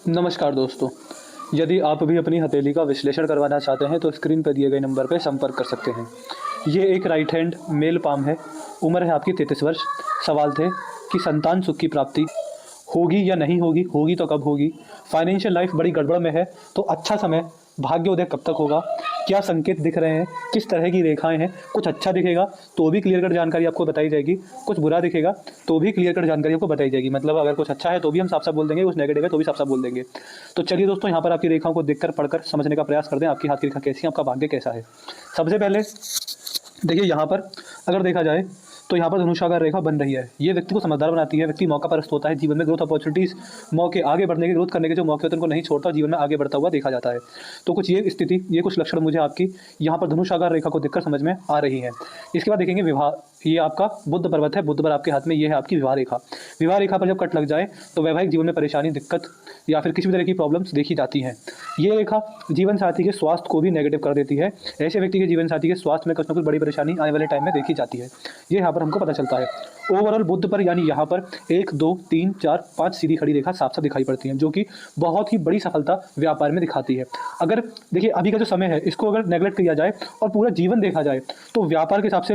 नमस्कार दोस्तों। यदि आप भी अपनी हथेली का विश्लेषण करवाना चाहते हैं तो स्क्रीन पर दिए गए नंबर पर संपर्क कर सकते हैं। ये एक राइट हैंड मेल पाम है। उम्र है आपकी 33 वर्ष। सवाल थे कि संतान सुख की प्राप्ति होगी या नहीं होगी, होगी तो कब होगी, फाइनेंशियल लाइफ बड़ी गड़बड़ में है तो अच्छा समय भाग्योदय कब तक होगा, क्या संकेत दिख रहे हैं, किस तरह की रेखाएं हैं, कुछ अच्छा दिखेगा तो भी क्लियर कट जानकारी आपको बताई जाएगी, कुछ बुरा दिखेगा तो भी क्लियर कट जानकारी आपको बताई जाएगी। मतलब अगर कुछ अच्छा है तो भी हम साफ साफ बोल देंगे, कुछ नेगेटिव है तो भी साफ साफ बोल देंगे। तो चलिए दोस्तों, यहाँ पर आपकी रेखाओं को देखकर पढ़कर समझने का प्रयास करते हैं, आपकी हाथ की रेखा कैसी है, आपका भाग्य कैसा है। सबसे पहले देखिए, यहाँ पर अगर देखा जाए तो यहाँ पर धनुषाकार रेखा बन रही है। ये व्यक्ति को समझदार बनाती है। व्यक्ति मौका परस्त होता है, जीवन में ग्रोथ अपॉर्चुनिटीज़, मौके, आगे बढ़ने के, ग्रोथ करने के जो मौके होते हैं उनको नहीं छोड़ता, जीवन में आगे बढ़ता हुआ देखा जाता है। तो कुछ ये स्थिति, ये कुछ लक्षण मुझे आपकी यहाँ पर धनुषाकार रेखा को देखकर समझ में आ रही है। इसके बाद देखेंगे विवाह। ये आपका बुध पर्वत है, बुध पर आपके हाथ में ये है आपकी विवाह रेखा। विवाह रेखा पर जब कट लग जाए तो वैवाहिक जीवन में परेशानी, दिक्कत या फिर किसी भी तरह की प्रॉब्लम्स देखी जाती हैं। ये रेखा जीवन साथी के स्वास्थ्य को भी नेगेटिव कर देती है। ऐसे व्यक्ति के जीवन साथी के स्वास्थ्य में कुछ न कुछ बड़ी परेशानी आने वाले टाइम में देखी जाती है। ये यहाँ पर हमको पता चलता है। ओवरऑल बुध पर यानी यहाँ पर 1 2 3 4 5 सीधी खड़ी रेखा साफ साफ दिखाई पड़ती हैं, जो कि बहुत ही बड़ी सफलता व्यापार में दिखाती है। अगर देखिए अभी का जो समय है इसको अगर नेगलेक्ट किया जाए और पूरा जीवन देखा जाए तो व्यापार के हिसाब से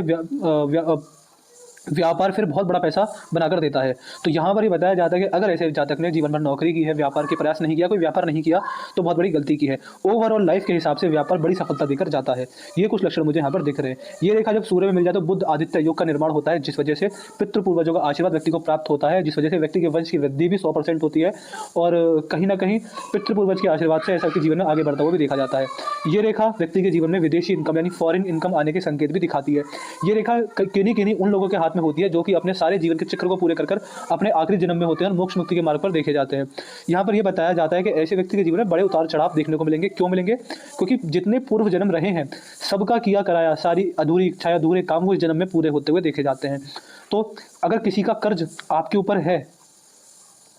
व्यापार फिर बहुत बड़ा पैसा बनाकर देता है। तो यहाँ पर ही बताया जाता है कि अगर ऐसे जातक ने जीवन भर नौकरी की है, व्यापार के प्रयास नहीं किया, कोई व्यापार नहीं किया, तो बहुत बड़ी गलती की है। ओवरऑल लाइफ के हिसाब से व्यापार बड़ी सफलता देकर जाता है। ये कुछ लक्षण मुझे यहाँ पर दिख रहे हैं। ये रेखा जब सूर्य में मिल जाए तो बुध आदित्य योग का निर्माण होता है, जिस वजह से पितृपूर्वजों का आशीर्वाद व्यक्ति को प्राप्त होता है, जिस वजह से व्यक्ति के वंश की वृद्धि भी 100% होती है और कहीं ना कहीं पितृपूर्वज के आशीर्वाद से ऐसा व्यक्ति जीवन में आगे बढ़ता हुआ भी देखा जाता है। ये रेखा व्यक्ति के जीवन में विदेशी इनकम यानी फॉरेन इनकम आने के संकेत भी दिखाती है। ये रेखा किन्हीं किन्हीं उन लोगों के हाथ में होती है जो कि अपने सारे जीवन के चक्र को पूरे कर अपने आखिरी जन्म में होते हैं और मोक्ष मुक्ति के मार्ग पर देखे जाते हैं। यहाँ पर यह बताया जाता है कि ऐसे व्यक्ति के जीवन में बड़े उतार चढ़ाव देखने को मिलेंगे। क्यों मिलेंगे? क्योंकि जितने पूर्व जन्म रहे हैं सबका किया कराया, सारी अधूरी इच्छाएं, अधूरे काम वो इस जन्म में पूरे होते हुए देखे जाते हैं। तो अगर किसी का कर्ज आपके ऊपर है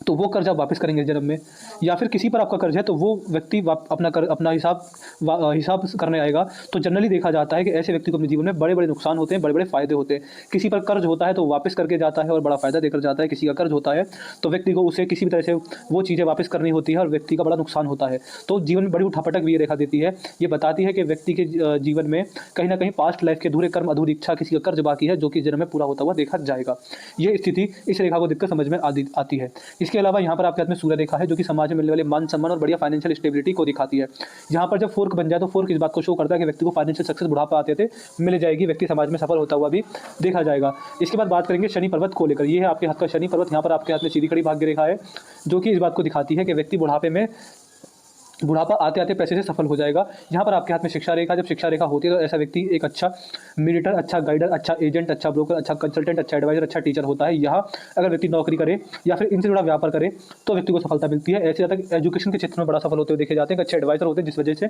तो वो कर्ज आप वापस करेंगे इस जन्म में, या फिर किसी पर आपका कर्ज है तो वो व्यक्ति अपना हिसाब करने आएगा। तो जनरली देखा जाता है कि ऐसे व्यक्ति को अपने जीवन में बड़े बड़े नुकसान होते हैं, बड़े बड़े फायदे होते हैं। किसी पर कर्ज होता है तो वापस करके जाता है और बड़ा फायदा देकर जाता है। किसी का कर्ज होता है तो व्यक्ति को उसे किसी भी तरह से वो चीज़ें वापस करनी होती है और व्यक्ति का बड़ा नुकसान होता है। तो जीवन में बड़ी उठापटक भी ये रेखा देती है। ये बताती है कि व्यक्ति के जीवन में कहीं ना कहीं पास्ट लाइफ के अधूरे कर्म, अधूरी इच्छा, किसी का कर्ज बाकी है जो कि जन्म में पूरा होता हुआ देखा जाएगा। ये स्थिति इस रेखा को देखकर समझ में आती है। इसके अलावा यहाँ पर आपके हाथ में सूर्य रेखा है जो कि समाज में मिलने वाले मान सम्मान और बढ़िया फाइनेंशियल स्टेबिलिटी को दिखाती है। यहाँ पर जब फोर्क बन जाए तो फोर्क इस बात को शो करता है कि व्यक्ति को फाइनेंशियल सक्सेस बुढ़ापा आते थे मिल जाएगी, व्यक्ति समाज में सफल होता हुआ भी देखा जाएगा। इसके बाद बात करेंगे शनि पर्वत को लेकर। ये है आपके हाथ का शनि पर्वत। यहाँ पर आपके हाथ में सीधी खड़ी भाग्य रेखा है जो कि इस बात को दिखाती है कि व्यक्ति बुढ़ापा आते आते पैसे से सफल हो जाएगा। यहाँ पर आपके हाथ में शिक्षा रेखा, जब शिक्षा रेखा होती है तो ऐसा व्यक्ति एक अच्छा मीडिएटर, अच्छा गाइडर, अच्छा एजेंट, अच्छा ब्रोकर, अच्छा कंसल्टेंट, अच्छा एडवाइजर, अच्छा टीचर होता है। यहाँ अगर व्यक्ति नौकरी करे या फिर इनसे जुड़ा व्यापार करे तो व्यक्ति को सफलता मिलती है। ऐसे ज़्यादा एजुकेशन के क्षेत्र में बड़ा सफल होते हुए देखे जाते हैं, अच्छे एडवाइजर होते हैं, जिस वजह से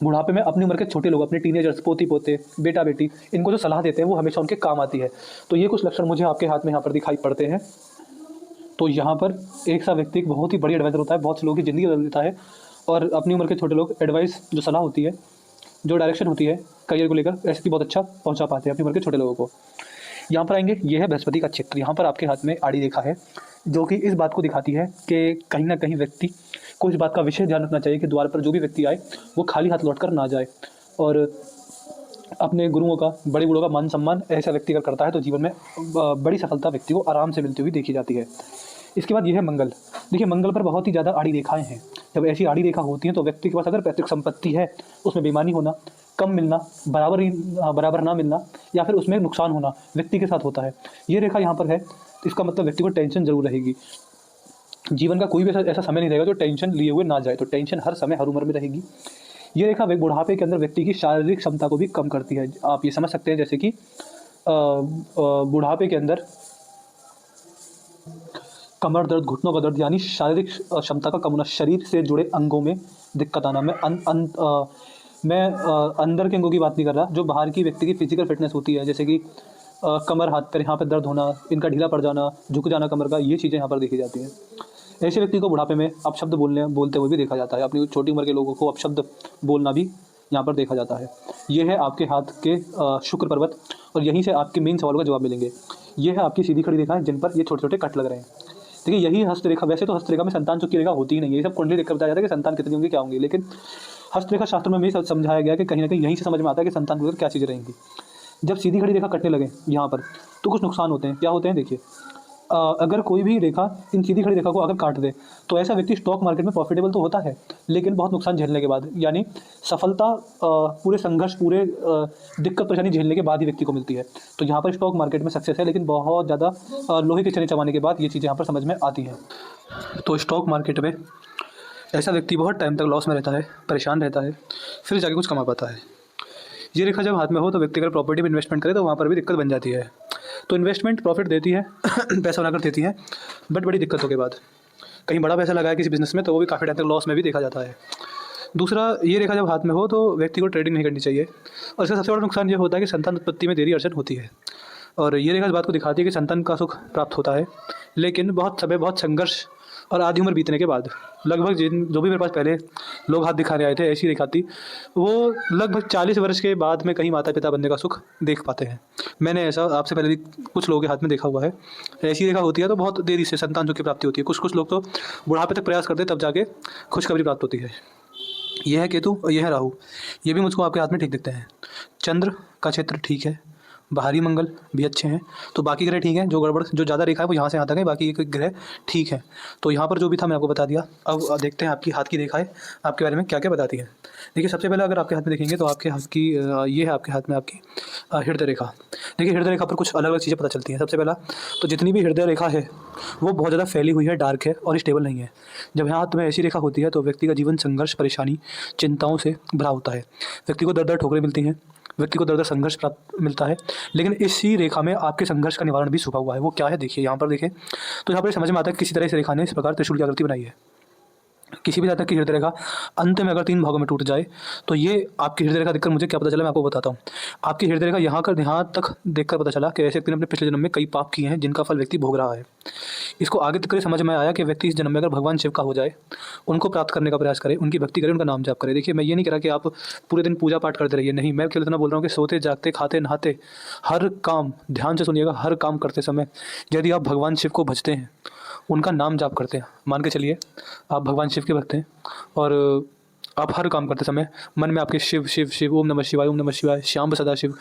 बुढ़ापे में अपनी उम्र के छोटे लोग, अपने टीनेजर्स, पोती पोते, बेटा बेटी, इनको जो सलाह देते हैं वो हमेशा उनके काम आती है। तो ये कुछ लक्षण मुझे आपके हाथ में यहाँ पर दिखाई पड़ते हैं। तो यहाँ पर एक सा व्यक्ति एक बहुत ही बड़ी एडवाइज़र होता है, बहुत से लोगों की ज़िंदगी बदल देता है और अपनी उम्र के छोटे लोग एडवाइस, जो सलाह होती है, जो डायरेक्शन होती है करियर को लेकर, ऐसे की बहुत अच्छा पहुँचा पाते हैं अपनी उम्र के छोटे लोगों को। यहाँ पर आएंगे, यह है बृहस्पति का क्षेत्र। यहाँ पर आपके हाथ में आड़ी रेखा है जो कि इस बात को दिखाती है कि कहीं ना कहीं व्यक्ति को इस बात का विशेष ध्यान रखना चाहिए कि द्वार पर जो भी व्यक्ति आए वो खाली हाथ लौट कर ना जाए और अपने गुरुओं का, बड़े बूढ़ों का मान सम्मान ऐसा व्यक्ति अगर करता है तो जीवन में बड़ी सफलता व्यक्ति को आराम से मिलती हुई देखी जाती है। इसके बाद यह है मंगल। देखिए मंगल पर बहुत ही ज़्यादा आड़ी रेखाएं हैं। जब ऐसी आड़ी रेखा होती हैं तो व्यक्ति के पास अगर पैतृक संपत्ति है उसमें बेईमानी होना, कम मिलना, बराबर ना मिलना या फिर उसमें नुकसान होना व्यक्ति के साथ होता है। ये रेखा यहाँ पर है तो इसका मतलब व्यक्ति को टेंशन जरूर रहेगी। जीवन का कोई भी ऐसा समय नहीं रहेगा जो टेंशन लिए हुए ना जाए, तो टेंशन हर समय हर उम्र में रहेगी। ये रेखा बुढ़ापे के अंदर व्यक्ति की शारीरिक क्षमता को भी कम करती है। आप ये समझ सकते हैं जैसे कि बुढ़ापे के अंदर कमर दर्द, घुटनों का दर्द यानी शारीरिक क्षमता का कम होना, शरीर से जुड़े अंगों में दिक्कत आना। मैं अंदर के अंगों की बात नहीं कर रहा, जो बाहर की व्यक्ति की फिजिकल फिटनेस होती है, जैसे कि कमर, हाथ पैर, यहाँ पर दर्द होना, इनका ढीला पड़ जाना, झुक जाना कमर का, ये चीज़ें यहाँ पर देखी जाती हैं। ऐसे व्यक्ति को बुढ़ापे में अपशब्द बोलते हुए भी देखा जाता है। अपनी छोटी उम्र के लोगों को अपशब्द बोलना भी यहाँ पर देखा जाता है। ये है आपके हाथ के शुक्र पर्वत और यहीं से आपके मेन सवालों का जवाब मिलेंगे। ये है आपकी सीधी खड़ी रेखाएं जिन पर ये छोटे छोटे कट लग रहे हैं। देखिए यही हस्तरेखा, वैसे तो हस्तरेखा में संतान सुख की रेखा होती ही नहीं है, ये सब कुंडली देखकर बताया जाता है कि संतान कितनी होंगी क्या होंगी, लेकिन हस्तरेखा शास्त्र में भी सब समझाया गया कि कहीं ना कहीं यहीं से समझ में आता है कि संतान को लेकर क्या चीज़ें रहेंगी। जब सीधी खड़ी रेखा कटने लगे यहाँ पर तो कुछ नुकसान होते हैं। क्या होते हैं देखिए, अगर कोई भी रेखा इन सीधी खड़ी रेखा को अगर काट दे तो ऐसा व्यक्ति स्टॉक मार्केट में प्रॉफिटेबल तो होता है, लेकिन बहुत नुकसान झेलने के बाद, यानी सफलता पूरे संघर्ष, पूरे दिक्कत परेशानी झेलने के बाद ही व्यक्ति को मिलती है। तो यहाँ पर स्टॉक मार्केट में सक्सेस है, लेकिन बहुत ज़्यादा लोहे के चने चबाने के बाद ये चीज़ें यहाँ पर समझ में आती हैं। तो स्टॉक मार्केट में ऐसा व्यक्ति बहुत टाइम तक लॉस में रहता है, परेशान रहता है, फिर जाके कुछ कमा पाता है। ये रेखा जब हाथ में हो तो व्यक्ति अगर प्रॉपर्टी में इन्वेस्टमेंट करे तो वहाँ पर भी दिक्कत बन जाती है। तो इन्वेस्टमेंट प्रॉफिट देती है पैसा बनाकर देती है, बट बड़ी दिक्कतों के बाद। कहीं बड़ा पैसा लगाया किसी बिजनेस में तो वो भी काफ़ी टाइम तक लॉस में भी देखा जाता है। दूसरा, ये रेखा जब हाथ में हो तो व्यक्ति को ट्रेडिंग नहीं करनी चाहिए, और इसका सबसे बड़ा नुकसान ये होता है कि संतान उत्पत्ति में देरी अर्चन होती है। और ये रेखा इस बात को दिखाती है कि संतान का सुख प्राप्त होता है, लेकिन बहुत समय, बहुत संघर्ष और आधी उम्र बीतने के बाद। लगभग जो भी मेरे पास पहले लोग हाथ दिखाने आए थे ऐसी रेखा थी, वो लगभग 40 वर्ष के बाद में कहीं माता पिता बनने का सुख देख पाते हैं। मैंने ऐसा आपसे पहले भी कुछ लोगों के हाथ में देखा हुआ है। ऐसी रेखा होती है तो बहुत देरी से संतान सुख की प्राप्ति होती है। कुछ लोग तो बुढ़ापे तक प्रयास करते हैं तब जाके खुशखबरी प्राप्त होती है। यह है केतु और यह है राहु, ये भी मुझको आपके हाथ में ठीक दिखते हैं। चंद्र का क्षेत्र ठीक है, बाहरी मंगल भी अच्छे हैं, तो बाकी ग्रह ठीक हैं। जो गड़बड़, जो ज़्यादा रेखा है वो यहाँ से यहाँ तक है, बाकी एक ग्रह ठीक है। तो यहाँ पर जो भी था मैं आपको बता दिया। अब देखते हैं आपकी हाथ की रेखाएं आपके बारे में क्या क्या बताती है। देखिए सबसे पहले अगर आपके हाथ में देखेंगे तो आपके हाथ की ये है आपके हाथ में आपकी हृदय रेखा। देखिए हृदय रेखा पर कुछ अलग अलग चीज़ें पता चलती हैं। सबसे पहला तो जितनी भी हृदय रेखा है वो बहुत ज़्यादा फैली हुई है, डार्क है और स्टेबल नहीं है। जब हाथ में ऐसी रेखा होती है तो व्यक्ति का जीवन संघर्ष, परेशानी, चिंताओं से भरा होता है। व्यक्ति को दर दर ठोकरें मिलती हैं, व्यक्ति को दर दर संघर्ष प्राप्त मिलता है, लेकिन इसी रेखा में आपके संघर्ष का निवारण भी छुपा हुआ है। वो क्या है देखिए, यहाँ पर देखें तो यहाँ पर समझ में आता है किसी तरह इस रेखा ने इस प्रकार त्रिशूल की आकृति बनाई है। किसी भी जातक की हृदय रेखा अंत में अगर 3 भागों में टूट जाए तो ये आपकी हृदय रेखा देखकर मुझे क्या पता चला, मैं आपको बताता हूँ। आपकी हृदय रेखा यहाँ तक देखकर पता चला कि ऐसे व्यक्ति ने अपने पिछले जन्म में कई पाप किए हैं जिनका फल व्यक्ति भोग रहा है। इसको आगे तक समझ में आया कि व्यक्ति इस जन्म में अगर भगवान शिव का हो जाए, उनको प्राप्त करने का प्रयास करे, उनकी भक्ति करे, उनका नाम जाप करे। देखिए मैं ये नहीं कह रहा कि आप पूरे दिन पूजा पाठ करते रहिए, नहीं, मैं केवल इतना बोल रहा हूँ कि सोते जागते खाते नहाते हर काम, ध्यान से सुनिएगा, हर काम करते समय यदि आप भगवान शिव को भजते हैं, उनका नाम जाप करते हैं, मान के चलिए आप भगवान शिव के भक्त हैं और आप हर काम करते समय मन में आपके शिव शिव शिव, ओम नमः शिवाय, ओम नमः शिवाय, श्याम सदा शिव,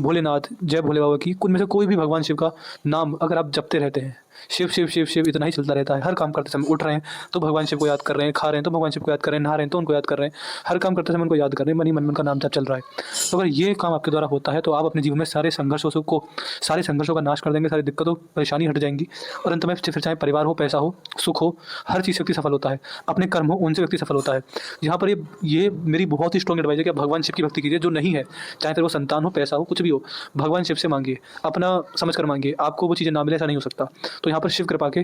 भोलेनाथ, जय भोले बाबा की, कुछ में से कोई भी भगवान शिव का नाम अगर आप जपते रहते हैं, शिव शिव शिव शिव इतना ही चलता रहता है। हर काम करते समय उठ रहे हैं तो भगवान शिव को याद कर रहे हैं, खा रहे हैं तो भगवान शिव को याद कर रहे हैं, नहा रहे हैं तो उनको याद कर रहे हैं, हर काम करते समय उनको याद कर रहे हैं, मन ही मन का नाम जाप चल रहा है। तो अगर ये काम आपके द्वारा होता है तो आप अपने जीवन में सारे संघर्षों का नाश कर देंगे, सारी दिक्कतों परेशानी हट जाएंगी और अंत में फिर चाहे परिवार हो, पैसा हो, सुख हो, हर चीज़ व्यक्ति सफल होता है। अपने कर्म हो उनसे व्यक्ति सफल होता है। यहाँ पर ये मेरी बहुत ही स्ट्रॉन्ग एडवाइस है कि आप भगवान शिव की भक्ति कीजिए। जो नहीं है, चाहे फिर वो संतान हो, पैसा हो, कुछ भी हो, भगवान शिव से मांगिए, अपना समझ कर मांगिए। आपको वो चीज़ें ना मिले ऐसा नहीं हो सकता। तो यहाँ पर शिव कृपा के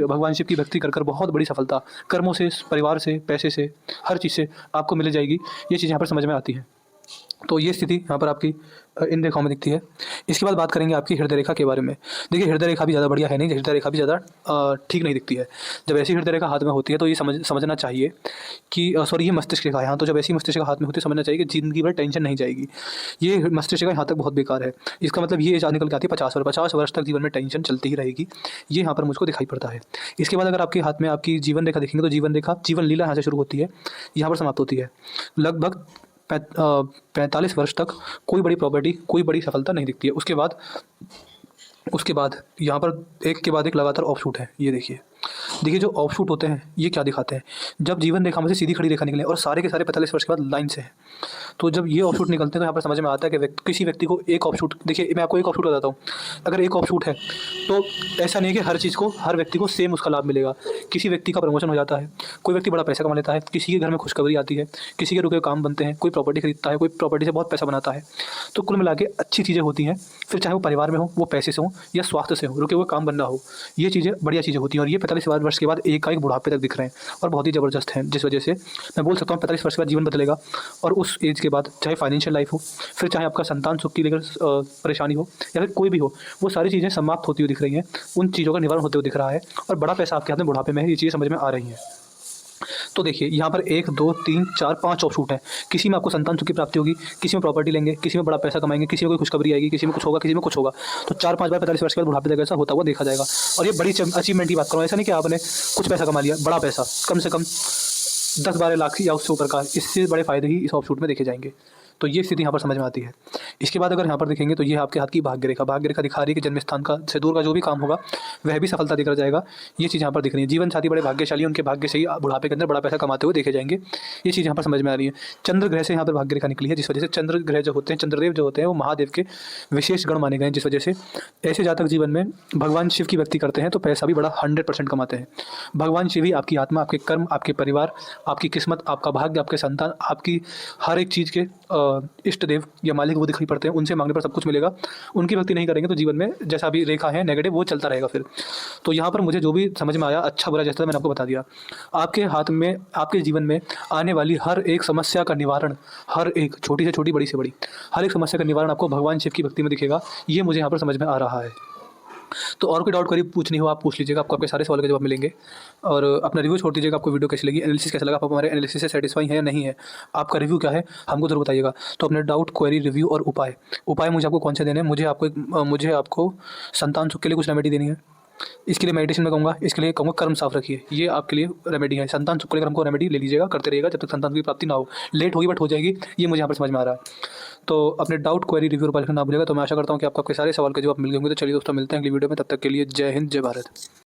भगवान शिव की भक्ति कर बहुत बड़ी सफलता कर्मों से, परिवार से, पैसे से, हर चीज़ से आपको मिल जाएगी। ये चीज़ यहाँ पर समझ में आती है। तो ये स्थिति यहाँ पर आपकी इन रेखाओं में दिखती है। इसके बाद बात करेंगे आपकी हृदय रेखा के बारे में। देखिए हृदय रेखा भी ज़्यादा बढ़िया है नहीं, हृदय रेखा भी ज़्यादा ठीक नहीं दिखती है। जब ऐसी हृदय रेखा हाथ में होती है तो ये समझना चाहिए कि ये मस्तिष्क रेखा है। हाँ, तो जब ऐसी मस्तिष्क रेखा हाथ में होती है समझना चाहिए कि जिंदगी भर टेंशन नहीं जाएगी। ये मस्तिष्क रेखा यहाँ तक बहुत बेकार है। इसका मतलब ये एज निकल के आती है 50 वर्ष तक जीवन में टेंशन चलती ही रहेगी। ये यहाँ पर मुझको दिखाई पड़ता है। इसके बाद अगर आपके हाथ में आपकी जीवन रेखा देखेंगे तो जीवन रेखा, जीवन लीला यहाँ से शुरू होती है, यहाँ पर समाप्त होती है। लगभग 45 वर्ष तक कोई बड़ी प्रॉपर्टी, कोई बड़ी सफलता नहीं दिखती है। उसके बाद यहाँ पर एक के बाद एक लगातार ऑफशूट है। ये देखिए जो ऑफशूट होते हैं ये क्या दिखाते हैं, जब जीवन रेखा में से सीधी खड़ी रेखा निकले और सारे के सारे 45 वर्ष के बाद लाइन से है, तो जब ये ऑफशूट निकलते हैं तो यहाँ पर समझ में आता है कि किसी व्यक्ति को एक ऑफशूट, देखिए मैं आपको एक ऑफशूट बताता हूँ। अगर एक ऑफशूट है तो ऐसा नहीं है कि हर चीज़ को, हर व्यक्ति को सेम उसका लाभ मिलेगा। किसी व्यक्ति का प्रमोशन हो जाता है, कोई व्यक्ति बड़ा पैसा कमा लेता है, किसी के घर में खुशखबरी आती है, किसी के रुके हुए काम बनते हैं, कोई प्रॉपर्टी खरीदता है, कोई प्रॉपर्टी से बहुत पैसा बनाता है। तो कुल मिला के अच्छी चीज़ें होती हैं। फिर चाहे वो परिवार में हो, वो पैसे से हो या स्वास्थ्य से हो, रुके हुए काम बनना हो, ये चीज़ें बढ़िया चीज़ें होती हैं। और ये 45 वर्ष के बाद एक बुढ़ापे तक दिख रहे हैं और बहुत ही ज़बरदस्त हैं, जिस वजह से मैं बोल सकता हूँ 45 वर्ष के बाद जीवन बदलेगा। और उस एज के बाद चाहे फाइनेंशियल लाइफ हो, फिर चाहे आपका संतान सुख की लेकर परेशानी हो या फिर कोई भी हो, वो सारी चीज़ें समाप्त होती हुई दिख रही हैं, उन चीज़ों का निवारण होते हुए दिख रहा है और बड़ा पैसा आपके हाथ में बुढ़ापे में है। ये चीज़ें समझ में आ रही हैं। तो देखिए यहाँ पर 1 2 3 4 5 ऑप्शन हैं। किसी में आपको संतान सुख की प्राप्ति होगी, किसी में प्रॉपर्टी लेंगे, किसी में बड़ा पैसा कमाएंगे, किसी में कोई खुशखबरी आएगी, किसी में कुछ होगा, किसी में कुछ होगा। तो 4-5 बार 45 वर्ष के बाद बुढ़ापे तक ऐसा होता हुआ देखा जाएगा। और ये बड़ी अचीवमेंट की बात करूँ, ऐसा नहीं कि आपने कुछ पैसा कमा लिया, बड़ा पैसा, कम से कम 10-12 लाख या उससे ऊपर का, इससे बड़े फायदे ही इस ऑप्शन में देखे जाएंगे। तो ये स्थिति यहाँ पर समझ में आती है। इसके बाद अगर यहाँ पर देखेंगे तो ये आपके हाथ की भाग्य रेखा दिखा रही है कि जन्म स्थान का से दूर का जो भी काम होगा वह भी सफलता देकर जाएगा। ये चीज़ यहाँ पर दिख रही है। जीवन साथी बड़े भाग्यशाली, उनके भाग्य से ही बुढ़ापे के अंदर बड़ा पैसा कमाते हुए देखे जाएंगे। ये चीज़ यहाँ पर समझ में आ रही है। चंद्र ग्रह से यहाँ पर भाग्य रेखा निकली है, जिस वजह से चंद्र ग्रह जो होते हैं, चंद्रदेव जो होते हैं, वो महादेव के विशेष गण माने गए हैं, जिस वजह से ऐसे जातक जीवन में भगवान शिव की भक्ति करते हैं तो पैसा भी बड़ा 100% कमाते हैं। भगवान शिव ही आपकी आत्मा, आपके कर्म, आपके परिवार, आपकी किस्मत, आपका भाग्य, आपके संतान, आपकी हर एक चीज़ के इष्ट देव या मालिक वो दिखाई पड़ते हैं। उनसे मांगने पर सब कुछ मिलेगा। उनकी भक्ति नहीं करेंगे तो जीवन में जैसा भी रेखा है नेगेटिव, वो चलता रहेगा फिर। तो यहाँ पर मुझे जो भी समझ में आया, अच्छा बुरा जैसा मैंने आपको बता दिया। आपके हाथ में, आपके जीवन में आने वाली हर एक समस्या का निवारण, हर एक छोटी से छोटी, बड़ी से बड़ी, हर एक समस्या का निवारण आपको भगवान शिव की भक्ति में दिखेगा। ये मुझे यहाँ पर समझ में आ रहा है। तो और कोई डाउट करीब पूछनी हो आप पूछ लीजिएगा, आपको आपके सारे सवालों के जवाब मिलेंगे। और अपना रिव्यू छोड़ दीजिएगा, आपको वीडियो कैसी लगी, एनालिसिस कैसा लगा, आप हमारे एनालिसिस से सेटिस्फाई है या नहीं है, आपका रिव्यू क्या है, हमको जरूर बताइएगा। तो अपने डाउट, क्वेरी, रिव्यू और उपाय मुझे आपको कौन से देने हैं। मुझे आपको संतान सुख के लिए कुछ रेमेडी देनी है। इसके लिए मेडिटेशन में कहूँगा, इसके लिए कहूँगा कर्म साफ रखिए, ये आपके लिए रेमेडी है। संतान सुख को लेकर हमको रेमेडी ले लीजिएगा, करते रहिएगा जब तक संतान की प्राप्ति ना हो। लेट होगी बट हो जाएगी, ये मुझे यहाँ पर समझ में आ रहा है। तो अपने डाउट, क्वेरी, रिव्यू और ना भूलिएगा। तो मैं आशा करता हूँ कि आपको आपके सारे सवाल के जवाब मिल गए होंगे। तो चलिए दोस्तों, मिलते हैं अगली वीडियो में। तब तक के लिए जय हिंद, जय भारत।